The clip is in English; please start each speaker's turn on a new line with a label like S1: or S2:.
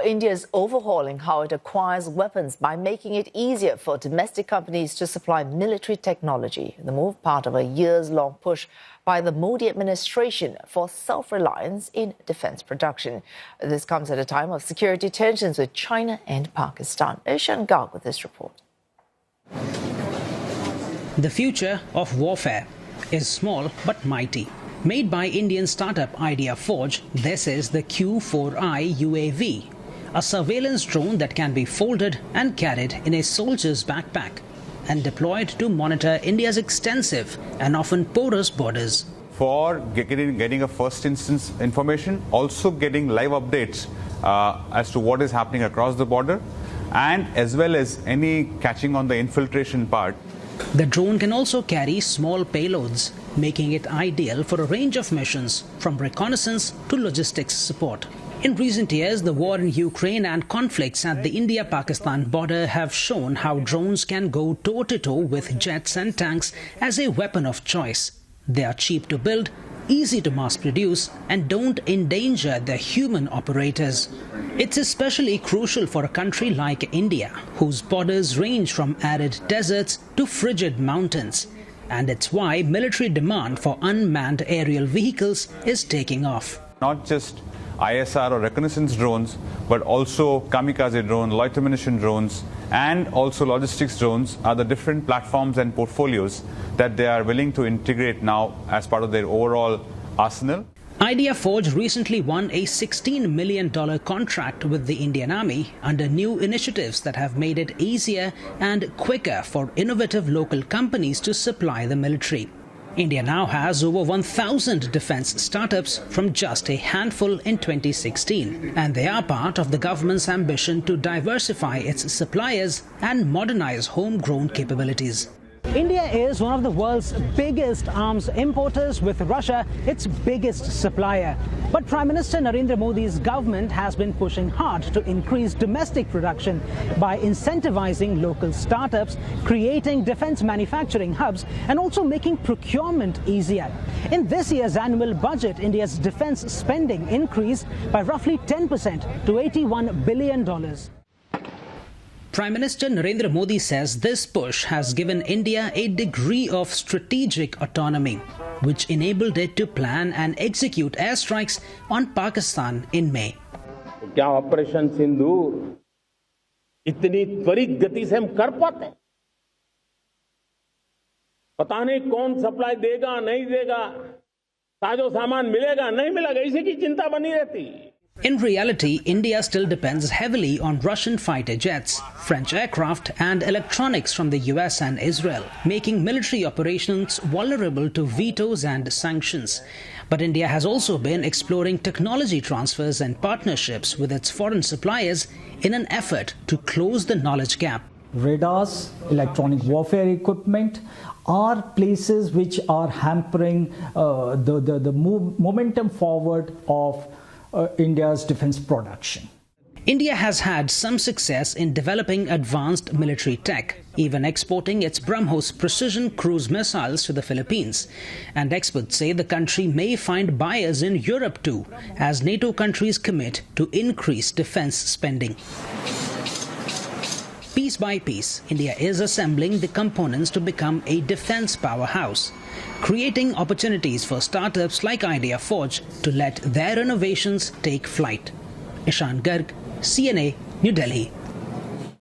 S1: India is overhauling how it acquires weapons by making it easier for domestic companies to supply military technology. The move, part of a years-long push by the Modi administration for self-reliance in defense production. This comes at a time of security tensions with China and Pakistan. Ishan Garg with this report.
S2: The future of warfare is small but mighty. Made by Indian startup Idea Forge, this is the Q4I UAV, a surveillance drone that can be folded and carried in a soldier's backpack and deployed to monitor India's extensive and often porous borders.
S3: For getting a first instance information, also getting live updates as to what is happening across the border, and as well as any catching on the infiltration part.
S2: The drone can also carry small payloads, making it ideal for a range of missions, from reconnaissance to logistics support. In recent years, the war in Ukraine and conflicts at the India-Pakistan border have shown how drones can go toe-to-toe with jets and tanks as a weapon of choice. They are cheap to build, easy to mass produce, and don't endanger the human operators. It's especially crucial for a country like India, whose borders range from arid deserts to frigid mountains. And it's why military demand for unmanned aerial vehicles is taking off.
S3: Not just ISR or reconnaissance drones, but also kamikaze drone, loiter munition drones, and also logistics drones are the different platforms and portfolios that they are willing to integrate now as part of their overall arsenal.
S2: Idea Forge recently won a $16 million contract with the Indian Army under new initiatives that have made it easier and quicker for innovative local companies to supply the military. India now has over 1,000 defense startups from just a handful in 2016, and they are part of the government's ambition to diversify its suppliers and modernize homegrown capabilities. India is one of the world's biggest arms importers, with Russia its biggest supplier. But Prime Minister Narendra Modi's government has been pushing hard to increase domestic production by incentivizing local startups, creating defense manufacturing hubs, and also making procurement easier. In this year's annual budget, India's defense spending increased by roughly 10% to $81 billion. Prime Minister Narendra Modi says this push has given India a degree of strategic autonomy, which enabled it to plan and execute airstrikes on Pakistan in May.
S4: क्या operation सिंदूर इतनी त्वरित गति से हम कर पाते हैं? पता नहीं कौन सप्लाई देगा नहीं देगा, साजो सामान मिलेगा नहीं मिलेगा, इसी की चिंता बनी रहती।
S2: In reality, India still depends heavily on Russian fighter jets, French aircraft and electronics from the US and Israel, making military operations vulnerable to vetoes and sanctions. But India has also been exploring technology transfers and partnerships with its foreign suppliers in an effort to close the knowledge gap.
S5: Radars, electronic warfare equipment are places which are hampering the momentum forward of India's defense production.
S2: India has had some success in developing advanced military tech, even exporting its BrahMos precision cruise missiles to the Philippines. And experts say the country may find buyers in Europe too, as NATO countries commit to increase defense spending. Piece by piece, India is assembling the components to become a defense powerhouse, creating opportunities for startups like Idea Forge to let their innovations take flight. Ishan Garg, CNA, New Delhi.